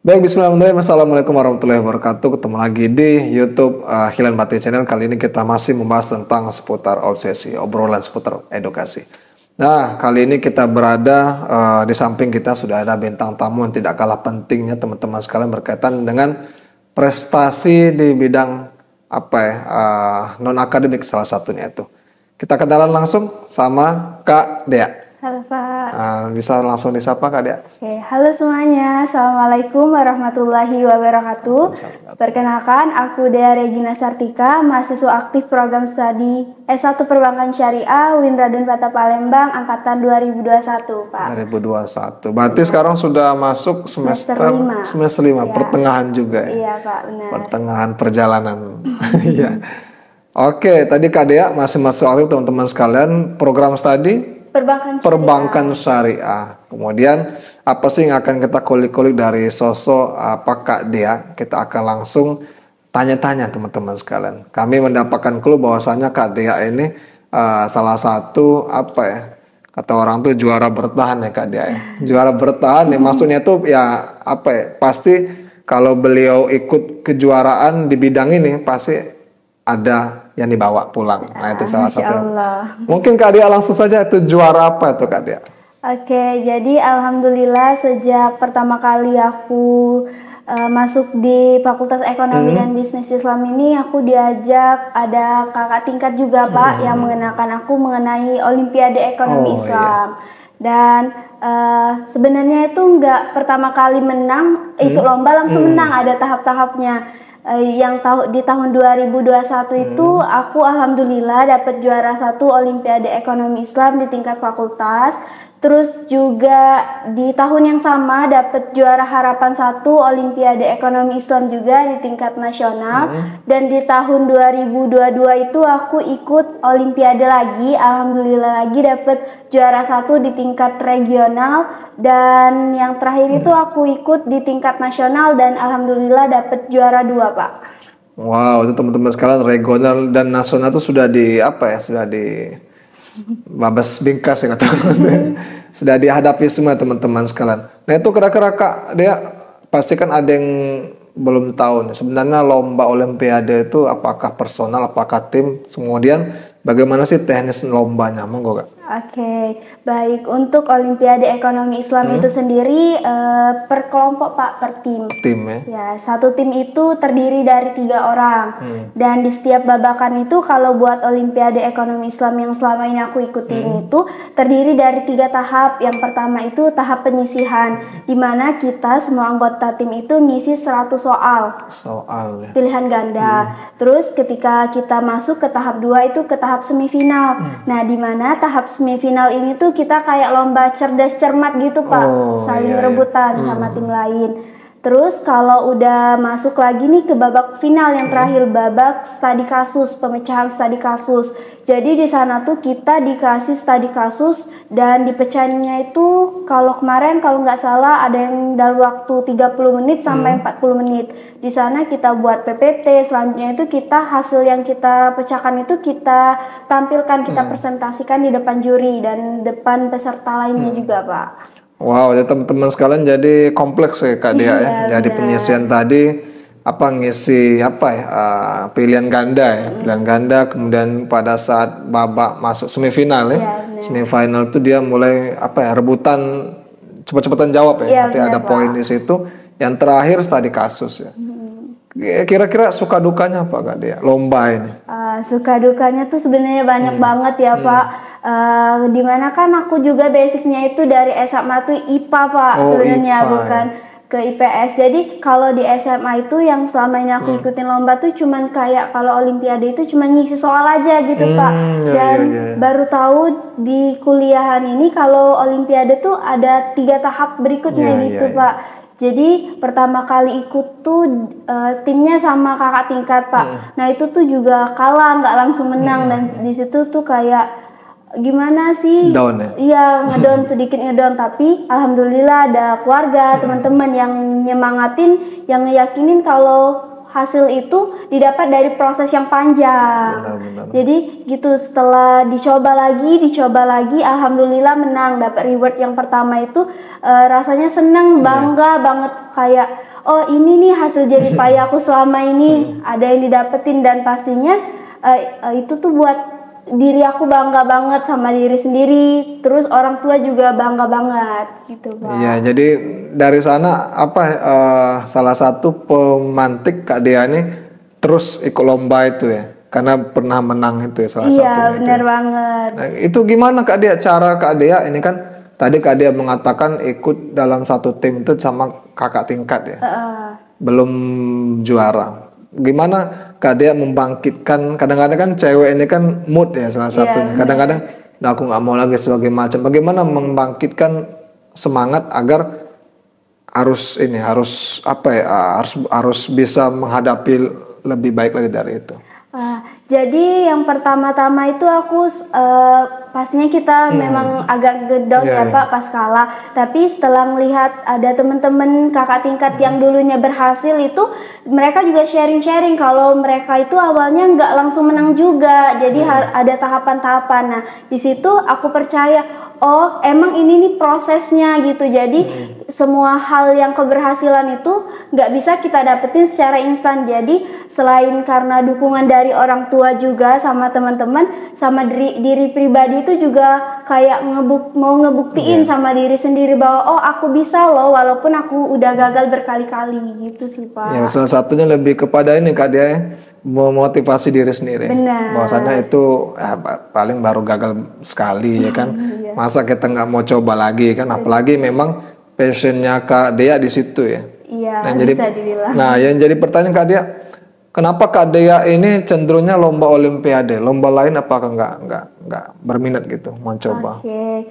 Baik, bismillahirrahmanirrahim. Assalamualaikum warahmatullahi wabarakatuh. Ketemu lagi di YouTube Hilan Mati Channel. Kali ini kita masih membahas tentang seputar obsesi, obrolan seputar edukasi. Nah, kali ini kita berada di samping kita sudah ada bintang tamu yang tidak kalah pentingnya teman-teman sekalian berkaitan dengan prestasi di bidang non akademik salah satunya itu. Kita kenalan langsung sama Kak Dea. Halo Pak. Bisa langsung disapa Kak Dea. Oke, halo semuanya. Assalamualaikum warahmatullahi wabarakatuh. Perkenalkan, aku Dea Regina Sartika, mahasiswa aktif program studi S1 Perbankan Syariah UIN Raden Fatah Palembang angkatan 2021, Pak. 2021. Berarti sekarang sudah masuk semester 5. Semester 5, iya. Pertengahan juga ya. Iya, Pak, benar. Pertengahan perjalanan. Iya. Oke, tadi Kak Dea masih masuk aktif teman-teman sekalian program studi Perbankan Syariah. Kemudian apa sih yang akan kita kulik-kulik dari sosok Kak Dea? Kita akan langsung tanya-tanya teman-teman sekalian. Kami mendapatkan clue bahwasanya Kak Dea ini salah satu kata orang tuh juara bertahan ya Kak Dea ya. Juara bertahan ya maksudnya tuh ya pasti kalau beliau ikut kejuaraan di bidang ini pasti ada yang dibawa pulang. Nah itu salah satu. Mungkin Kak Dea langsung saja, itu juara apa itu Kak Dea? Oke, jadi alhamdulillah sejak pertama kali aku masuk di Fakultas Ekonomi dan Bisnis Islam ini, aku diajak ada kakak tingkat juga Pak yang mengenalkan aku mengenai Olimpiade Ekonomi Islam. Iya. Dan sebenarnya itu nggak pertama kali menang, ikut lomba langsung menang, ada tahap-tahapnya. Yang di tahun 2021 itu aku alhamdulillah dapat juara 1 Olimpiade Ekonomi Islam di tingkat fakultas. Terus juga di tahun yang sama dapat juara harapan 1 Olimpiade Ekonomi Islam juga di tingkat nasional. Dan di tahun 2022 itu aku ikut Olimpiade lagi, alhamdulillah lagi dapat juara 1 di tingkat regional. Dan yang terakhir itu aku ikut di tingkat nasional dan alhamdulillah dapat juara 2 Pak. Wow, itu teman-teman sekalian regional dan nasional itu sudah di sudah di babas bingkas ya kata-kata. Sudah dihadapi semua teman-teman sekalian. Nah itu kira-kira Kak Dea pasti kan ada yang belum tahu nih. Sebenarnya lomba olimpiade itu apakah personal, apakah tim, kemudian bagaimana sih teknis lombanya? Monggo Kak. Oke, baik. Untuk Olimpiade Ekonomi Islam itu sendiri per kelompok Pak, per tim. Tim ya? Ya, satu tim itu terdiri dari 3 orang. Dan di setiap babakan itu kalau buat Olimpiade Ekonomi Islam yang selama ini aku ikutin itu terdiri dari 3 tahap. Yang pertama itu tahap penyisihan, di mana kita semua anggota tim itu ngisi 100 soal. Ya. Pilihan ganda. Terus ketika kita masuk ke tahap 2 itu ke tahap semifinal. Nah, di mana tahap semifinal ini tuh kita kayak lomba cerdas cermat gitu Pak, saling rebutan sama tim lain. Terus kalau udah masuk lagi nih ke babak final yang terakhir, babak studi kasus, pemecahan studi kasus. Jadi di sana tuh kita dikasih studi kasus dan dipecahinnya itu kalau kemarin kalau nggak salah ada yang dalam waktu 30 menit sampai 40 menit. Di sana kita buat PPT, selanjutnya itu kita hasil yang kita pecahkan itu kita tampilkan, kita presentasikan di depan juri dan depan peserta lainnya juga Pak. Wow, ya teman-teman sekalian jadi kompleks ya Kak Dea ya. Jadi penyisian tadi ngisi pilihan ganda ya, pilihan ganda, kemudian pada saat babak masuk semifinal semifinal itu dia mulai rebutan cepet-cepetan jawab ya. Nanti ada poin di situ. Yang terakhir studi kasus ya. Kira-kira suka dukanya apa Kak Dea lomba ini? Suka dukanya tuh sebenarnya banyak banget ya Pak. Dimana kan aku juga basicnya itu dari SMA tuh IPA Pak, sebenarnya bukan ke IPS. Jadi kalau di SMA itu yang selama ini aku ikutin lomba tuh cuman kayak kalau olimpiade itu cuman ngisi soal aja gitu Pak. Dan baru tahu di kuliahan ini kalau olimpiade tuh ada 3 tahap berikutnya gitu Pak. Jadi pertama kali ikut tuh timnya sama kakak tingkat Pak. Nah itu tuh juga kalah, nggak langsung menang dan di situ tuh kayak gimana sih? Down ya? Iya, sedikit ngedown, tapi alhamdulillah ada keluarga, teman-teman yang nyemangatin, yang ngeyakinin kalau hasil itu didapat dari proses yang panjang. Benar. Jadi gitu, setelah dicoba lagi, alhamdulillah menang, dapat reward yang pertama itu rasanya seneng, bangga banget, kayak oh ini nih hasil jerih payah aku selama ini ada yang didapetin, dan pastinya itu tuh buat diri aku bangga banget sama diri sendiri, terus orang tua juga bangga banget gitu, Pak. Iya, jadi dari sana salah satu pemantik Kak Dea ini terus ikut lomba itu ya, karena pernah menang itu ya salah satunya. Iya, benar banget. Nah, itu gimana Kak Dea, cara Kak Dea ini kan tadi Kak Dea mengatakan ikut dalam satu tim itu sama kakak tingkat ya, belum juara. Gimana Kak Dea membangkitkan, kadang-kadang kan cewek ini kan mood ya salah satunya. Kadang-kadang nah aku nggak mau lagi sebagai macam. Bagaimana membangkitkan semangat agar harus bisa menghadapi lebih baik lagi dari itu. Jadi yang pertama-tama itu aku pastinya kita memang agak gedown Pak pas kalah. Tapi setelah melihat ada teman-teman kakak tingkat yang dulunya berhasil itu, mereka juga sharing-sharing kalau mereka itu awalnya nggak langsung menang juga. Jadi ada tahapan-tahapan. Nah di situ aku percaya, oh emang ini nih prosesnya gitu. Jadi semua hal yang keberhasilan itu nggak bisa kita dapetin secara instan. Jadi selain karena dukungan dari orang tua juga sama teman-teman, sama diri pribadi itu juga kayak mau ngebuktiin sama diri sendiri bahwa oh aku bisa loh walaupun aku udah gagal berkali-kali gitu sih Pak. Ya, salah satunya lebih kepada ini Kak Dea, memotivasi diri sendiri. Benar. Bahwasanya itu paling baru gagal sekali ya kan. Masa kita nggak mau coba lagi kan, apalagi memang passionnya Kak Dea di situ ya. Iya, bisa dibilang. Nah, yang jadi pertanyaan Kak Dea, kenapa Kak Dea ini cenderungnya lomba olimpiade? Lomba lain apakah nggak berminat gitu mau coba? Oke.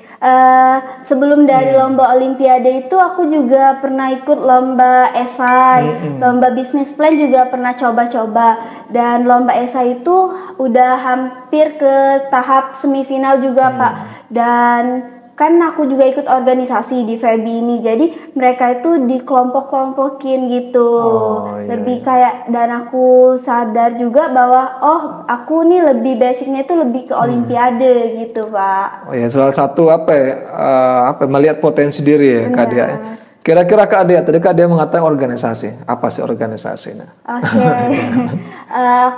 Sebelum dari lomba olimpiade itu aku juga pernah ikut lomba esai, lomba bisnis plan juga pernah coba-coba, dan lomba esai itu udah hampir ke tahap semifinal juga Pak. Dan kan aku juga ikut organisasi di FEBI ini, jadi mereka itu dikelompok-kelompokin gitu. Lebih kayak, dan aku sadar juga bahwa oh aku nih lebih basicnya itu lebih ke olimpiade gitu Pak. Oh ya, salah satu melihat potensi diri ya Kak Dea. Kira-kira Kak Dea, tadi Kak Dea mengatakan organisasi. Apa sih organisasinya? Oke.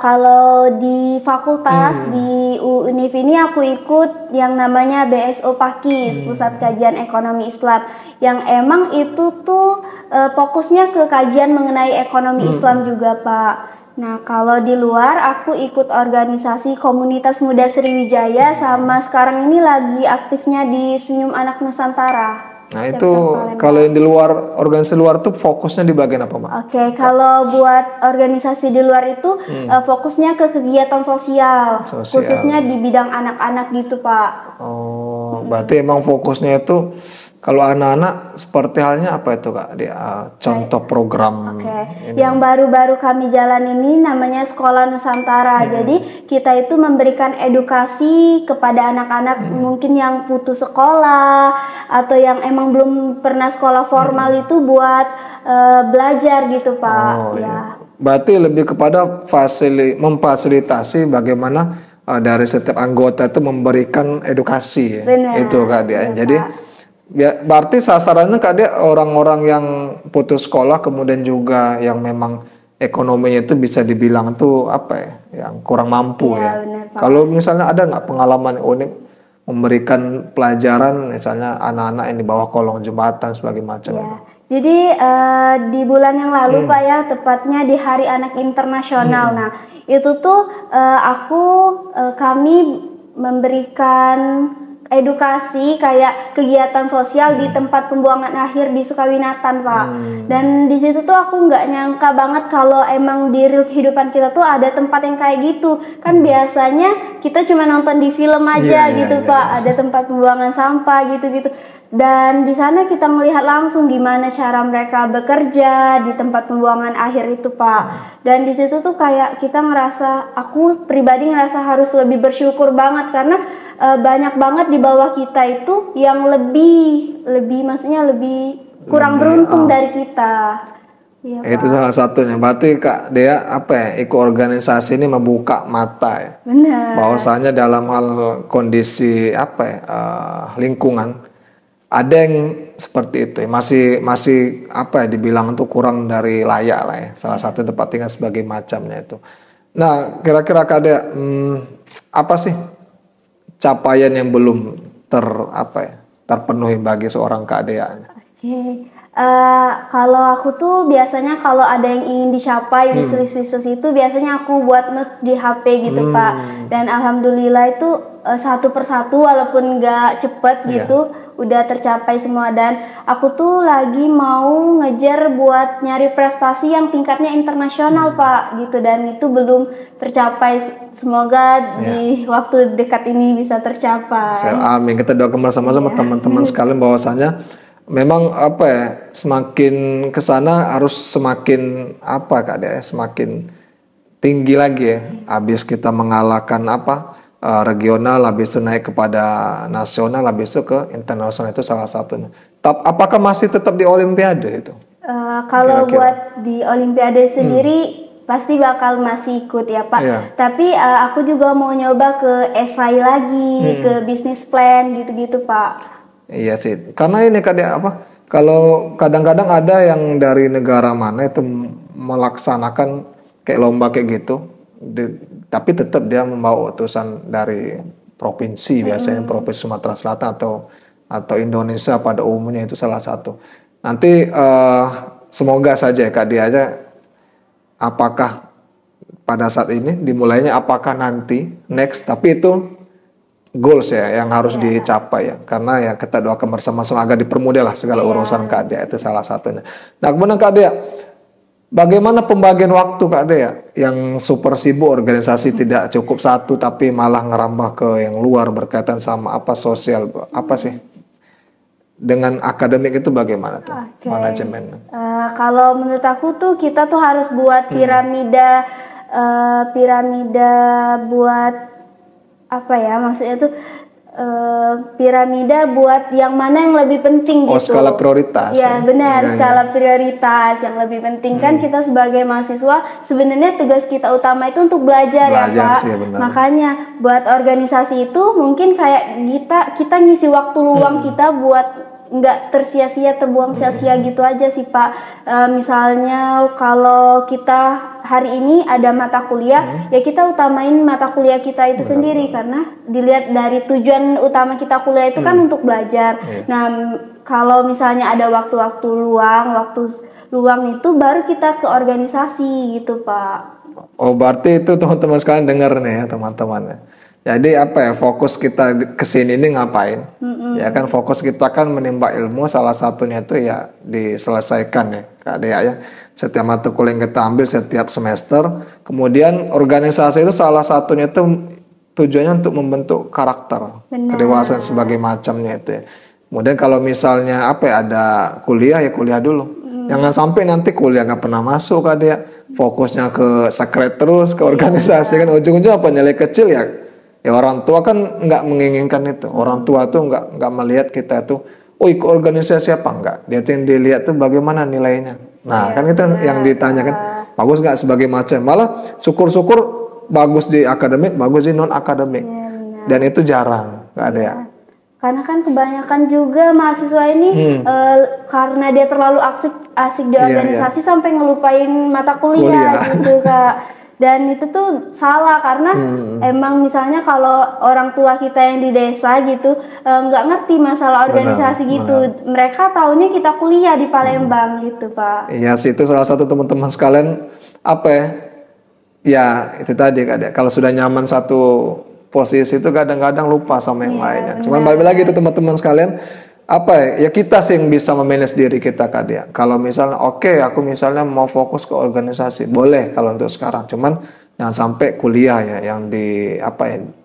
Kalau di fakultas di UNIF ini aku ikut yang namanya BSO Pakis, Pusat Kajian Ekonomi Islam, yang emang itu tuh fokusnya ke kajian mengenai ekonomi Islam juga Pak. Nah kalau di luar aku ikut organisasi Komunitas Muda Sriwijaya, sama sekarang ini lagi aktifnya di Senyum Anak Nusantara. Nah itu kalau yang di luar, organisasi luar tuh fokusnya di bagian apa Mbak? Oke, kalau buat organisasi di luar itu fokusnya ke kegiatan sosial, khususnya di bidang anak-anak gitu Pak. Oh, berarti emang fokusnya itu kalau anak-anak seperti halnya apa itu Kak? Contoh program. Yang baru-baru kami jalan ini namanya Sekolah Nusantara. Jadi kita itu memberikan edukasi kepada anak-anak mungkin yang putus sekolah atau yang emang belum pernah sekolah formal itu buat belajar gitu Pak. Berarti lebih kepada memfasilitasi bagaimana dari setiap anggota itu memberikan edukasi. Benar. Itu Kak Dea. Jadi ya, berarti sasarannya Kak Dea orang-orang yang putus sekolah, kemudian juga yang memang ekonominya itu bisa dibilang tuh yang kurang mampu ya. Kalau misalnya ada nggak pengalaman unik memberikan pelajaran misalnya anak-anak yang di bawah kolong jembatan sebagai macam itu? Jadi di bulan yang lalu Pak ya, tepatnya di Hari Anak Internasional. Nah itu tuh kami memberikan edukasi kayak kegiatan sosial di tempat pembuangan akhir di Sukawinatan Pak. Dan di situ tuh aku nggak nyangka banget kalau emang di real kehidupan kita tuh ada tempat yang kayak gitu. Kan biasanya kita cuma nonton di film aja Pak. Ada tempat pembuangan sampah gitu-gitu. Dan di sana kita melihat langsung gimana cara mereka bekerja di tempat pembuangan akhir itu Pak. Dan di situ tuh kayak kita ngerasa, aku pribadi ngerasa harus lebih bersyukur banget karena banyak banget di bawah kita itu yang lebih maksudnya lebih kurang beruntung dari kita. Iya, Itu salah satunya. Berarti Kak Dea apa ya, ikut organisasi ini membuka mata ya. Benar. Bahwasanya dalam hal kondisi apa ya, lingkungan ada yang seperti itu ya. Masih apa ya, dibilang tuh kurang dari layak lah ya. Salah satu tempat tinggal sebagai macamnya itu. Nah, kira-kira Kak Dea, apa sih capaian yang belum terpenuhi bagi seorang Kak Dea? Oke. Kalau aku tuh biasanya kalau ada yang ingin dicapai wishlist itu biasanya aku buat note di HP gitu Pak. Dan alhamdulillah itu satu persatu walaupun nggak cepet gitu udah tercapai semua. Dan aku tuh lagi mau ngejar buat nyari prestasi yang tingkatnya internasional Pak gitu, dan itu belum tercapai. Semoga di waktu dekat ini bisa tercapai. Amin. Kita doakan bersama-sama teman-teman sekalian bahwasanya memang apa ya, semakin kesana harus semakin apa Kak Dea, semakin tinggi lagi ya. Habis kita mengalahkan regional, habis itu naik kepada nasional, habis itu ke internasional, itu salah satunya. Apakah masih tetap di Olimpiade itu? Kalau buat di Olimpiade sendiri pasti bakal masih ikut ya Pak. Tapi aku juga mau nyoba ke esai lagi, ke bisnis plan gitu-gitu Pak. Iya sih, karena ini kalau kadang-kadang ada yang dari negara mana itu melaksanakan kayak lomba kayak gitu, tapi tetap dia membawa utusan dari provinsi, biasanya provinsi Sumatera Selatan atau Indonesia pada umumnya, itu salah satu. Nanti semoga saja ya Kak Dea aja, apakah pada saat ini dimulainya, apakah nanti next, tapi itu goals ya yang harus dicapai ya, karena ya kita doakan bersama-sama agar dipermudah lah segala urusan Kak Dea, itu salah satunya. Nah kemudian Kak Dea, bagaimana pembagian waktu Kak Dea yang super sibuk, organisasi tidak cukup satu tapi malah ngerambah ke yang luar berkaitan sama sosial, apa sih dengan akademik itu bagaimana tuh manajemennya? Kalau menurut aku tuh kita tuh harus buat piramida buat apa ya, maksudnya tuh piramida buat yang mana yang lebih penting gitu. Skala prioritas. Ya benar, skala prioritas yang lebih penting. Kan kita sebagai mahasiswa sebenarnya tugas kita utama itu untuk belajar ya Pak. Sih, makanya buat organisasi itu mungkin kayak kita ngisi waktu luang kita buat nggak tersia-sia, terbuang sia-sia gitu aja sih Pak. Misalnya kalau kita hari ini ada mata kuliah, ya kita utamain mata kuliah kita itu sendiri, karena dilihat dari tujuan utama kita kuliah itu kan untuk belajar. Nah kalau misalnya ada waktu luang itu baru kita ke organisasi gitu Pak. Oh berarti itu teman-teman sekalian dengar nih ya teman-teman. Jadi fokus kita kesini ini ngapain? Ya kan fokus kita kan menimba ilmu, salah satunya itu ya diselesaikan ya Kak Dea ya. Setiap mata kuliah yang kita ambil setiap semester. Kemudian organisasi itu salah satunya itu tujuannya untuk membentuk karakter, kedewasaan sebagai macamnya itu ya. Kemudian kalau misalnya ada kuliah ya kuliah dulu. Jangan sampai nanti kuliah nggak pernah masuk Kak Dea. Fokusnya ke sekret terus, ke organisasi kan ujung-ujungnya nilai kecil ya. Ya orang tua kan nggak menginginkan itu. Orang tua tuh nggak melihat kita tuh, ikut organisasi apa enggak. Dia tuh yang dilihat tuh bagaimana nilainya. Nah kan itu yang ditanyakan, bagus nggak sebagai macam. Malah syukur-syukur bagus di akademik, bagus di non akademik. Dan itu jarang, nggak ada ya. Karena kan kebanyakan juga mahasiswa ini karena dia terlalu asik di organisasi sampai ngelupain mata kuliah gitu Kak. Dan itu tuh salah, karena emang misalnya kalau orang tua kita yang di desa gitu nggak ngerti masalah organisasi mereka taunya kita kuliah di Palembang gitu Pak. Iya sih, itu salah satu teman-teman sekalian ya itu tadi kalau sudah nyaman satu posisi itu kadang-kadang lupa sama yang lainnya. Cuman balik lagi itu teman-teman sekalian, ya kita sih yang bisa memanage diri kita Kak Dea. Kalau misalnya aku misalnya mau fokus ke organisasi, boleh kalau untuk sekarang. Cuman jangan sampai kuliah ya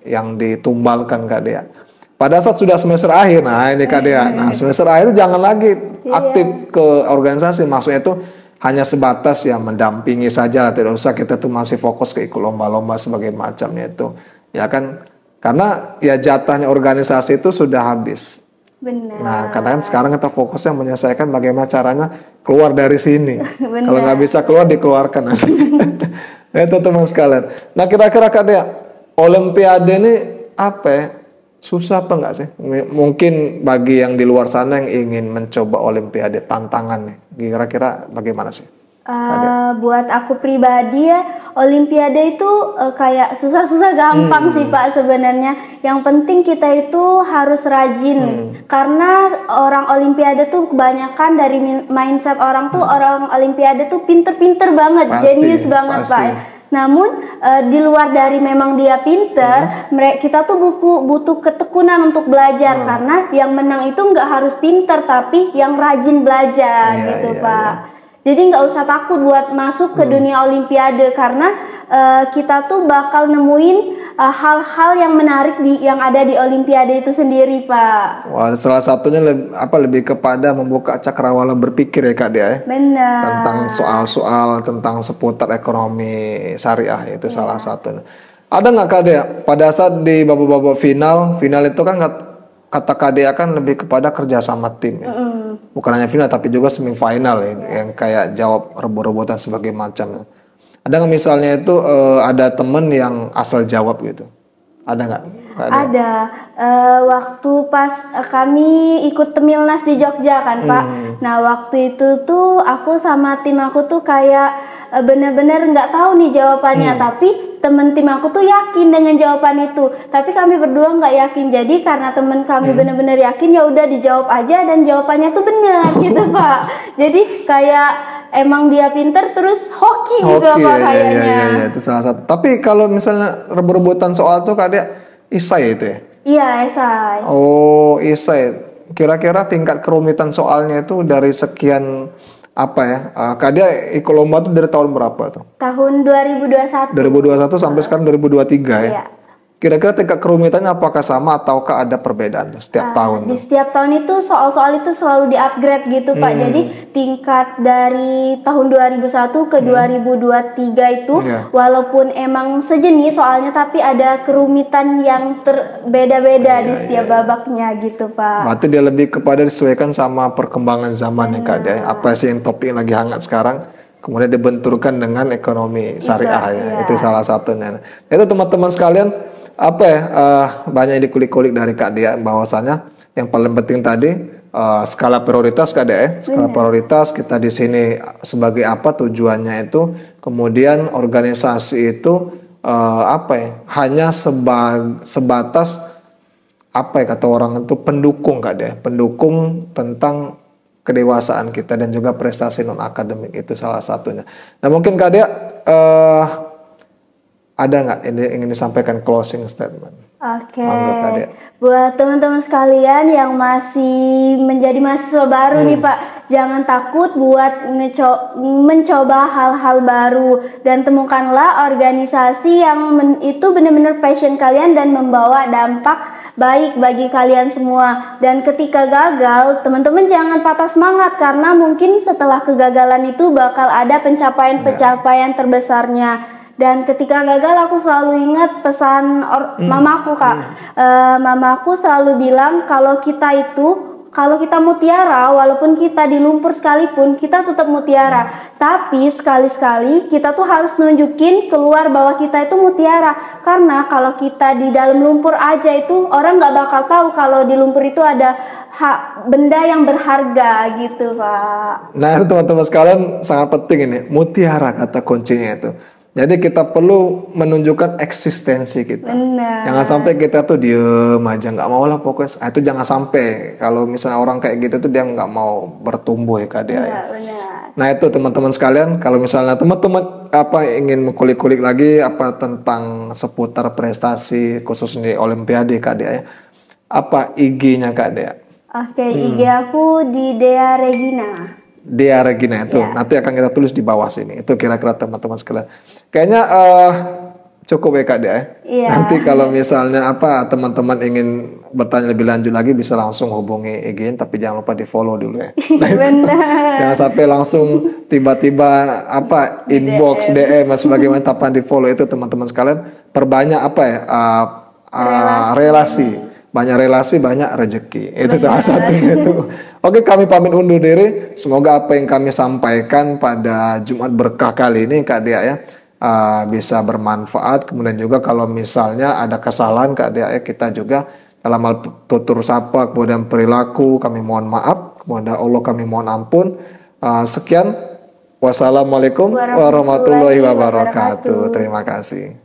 yang ditumbalkan Kak Dea. Pada saat sudah semester akhir, nah ini Kak Dea. Nah semester akhir jangan lagi aktif ke organisasi. Maksudnya itu hanya sebatas ya mendampingi saja lah. Tidak usah kita tuh masih fokus ke ikut lomba-lomba sebagai macamnya itu. Ya kan, karena ya jatahnya organisasi itu sudah habis. Benar. Nah, kadang sekarang kita fokusnya menyelesaikan bagaimana caranya keluar dari sini. Kalau nggak bisa keluar, dikeluarkan nanti. Itu teman sekalian. Nah, kira-kira Kak Dea, Olimpiade ini apa ya? Susah apa nggak sih? Mungkin bagi yang di luar sana yang ingin mencoba Olimpiade, tantangan nih, kira-kira bagaimana sih? Buat aku pribadi ya, Olimpiade itu kayak susah-susah gampang sih Pak sebenarnya. Yang penting kita itu harus rajin. Karena orang Olimpiade tuh kebanyakan dari mindset orang tuh orang Olimpiade tuh pinter-pinter banget, jenius banget Pak. Namun di luar dari memang dia pinter, kita tuh butuh ketekunan untuk belajar. Karena yang menang itu nggak harus pinter, tapi yang rajin belajar gitu Pak. Jadi nggak usah takut buat masuk ke dunia Olimpiade karena kita tuh bakal nemuin hal-hal yang menarik yang ada di Olimpiade itu sendiri Pak. Wah, salah satunya lebih kepada membuka cakrawala berpikir ya Kak Dea ya. Benar. Tentang soal-soal tentang seputar ekonomi syariah itu salah satunya. Ada nggak Kak Dea pada saat di babak-babak final itu kan kata Kak Dea kan lebih kepada kerjasama tim ya. Bukan hanya final tapi juga semifinal ya, yang kayak jawab rebut-rebutan sebagai macam. Ada nggak misalnya itu ada temen yang asal jawab gitu? Ada nggak? Ada. Waktu pas kami ikut Temilnas di Jogja kan Pak. Nah waktu itu tuh aku sama tim aku tuh kayak bener-bener nggak tahu nih jawabannya, tapi temen tim aku tuh yakin dengan jawaban itu, tapi kami berdua nggak yakin. Jadi karena temen kami bener-bener yakin, ya udah dijawab aja dan jawabannya tuh benar gitu Pak. Jadi kayak emang dia pinter terus hoki juga Pak kayaknya. Iya, itu salah satu. Tapi kalau misalnya rebut-rebutan soal tuh Kak Dea, isai itu ya? Iya, esai. Oh, isai. Kira-kira tingkat kerumitan soalnya itu dari sekian apa ya? Kak Dea ikut lomba tuh dari tahun berapa tuh? Tahun 2021. 2021 sampai sekarang 2023 ya? Iya. Kira-kira tingkat kerumitannya apakah sama ataukah ada perbedaan tuh setiap tahun? Di setiap tahun itu soal-soal itu selalu di-upgrade gitu Pak. Jadi tingkat dari tahun 2001 ke 2023 itu walaupun emang sejenis soalnya, tapi ada kerumitan yang berbeda-beda di setiap babaknya gitu Pak. Berarti dia lebih kepada disesuaikan sama perkembangan zaman ya Kak Dea. Apa sih yang topik yang lagi hangat sekarang? Kemudian dibenturkan dengan ekonomi syariah ya. Itu salah satunya. Itu teman-teman sekalian, apa ya, banyak yang dikulik-kulik dari Kak Dea bahwasanya yang paling penting tadi skala prioritas Kak Dea. Skala prioritas kita di sini sebagai apa tujuannya itu, kemudian organisasi itu apa ya, hanya sebatas apa ya kata orang itu pendukung Kak Dea, pendukung tentang kedewasaan kita dan juga prestasi non akademik, itu salah satunya. Nah mungkin Kak Dea ada nggak ingin disampaikan closing statement? Oke. Buat teman-teman sekalian yang masih menjadi mahasiswa baru nih Pak, jangan takut buat mencoba hal-hal baru dan temukanlah organisasi yang itu benar-benar passion kalian dan membawa dampak baik bagi kalian semua. Dan ketika gagal, teman-teman jangan patah semangat karena mungkin setelah kegagalan itu bakal ada pencapaian-pencapaian terbesarnya. Dan ketika gagal aku selalu ingat pesan mamaku Kak. Mamaku selalu bilang kalau kita mutiara, walaupun kita di lumpur sekalipun, kita tetap mutiara. Tapi sekali-sekali kita tuh harus nunjukin keluar bahwa kita itu mutiara. Karena kalau kita di dalam lumpur aja itu, orang nggak bakal tahu kalau di lumpur itu ada benda yang berharga gitu Pak. Nah teman-teman sekalian, sangat penting ini, mutiara kata kuncinya itu. Jadi kita perlu menunjukkan eksistensi kita. Benar. Jangan sampai kita tuh diem aja, nggak mau lah pokoknya. Itu jangan sampai. Kalau misalnya orang kayak gitu tuh dia nggak mau bertumbuh ya Kak Dea. Benar. Nah itu teman-teman sekalian, kalau misalnya teman-teman ingin kulik-kulik lagi tentang seputar prestasi khusus di Olimpiade Kak Dea ya. Apa IG-nya Kak Dea? Oke, IG aku di Dea Regina. Dea Regina itu nanti akan kita tulis di bawah sini. Itu kira-kira teman-teman sekalian. Kayaknya cukup ya Kak Dea. Iya. Nanti kalau misalnya teman-teman ingin bertanya lebih lanjut lagi bisa langsung hubungi IG, tapi jangan lupa di follow dulu ya. Benar. Jangan sampai langsung tiba-tiba inbox DM sebagaimana tapan di follow itu teman-teman sekalian. Perbanyak relasi banyak relasi, banyak rezeki. Itu salah satunya itu. Oke, kami pamit undur diri. Semoga apa yang kami sampaikan pada Jumat berkah kali ini Kak Dea ya bisa bermanfaat. Kemudian juga kalau misalnya ada kesalahan Kak Dea ya, kita juga dalam hal tutur sapa kemudian perilaku kami mohon maaf. Kepada Allah kami mohon ampun. Sekian. Wassalamualaikum warahmatullahi wabarakatuh. Terima kasih.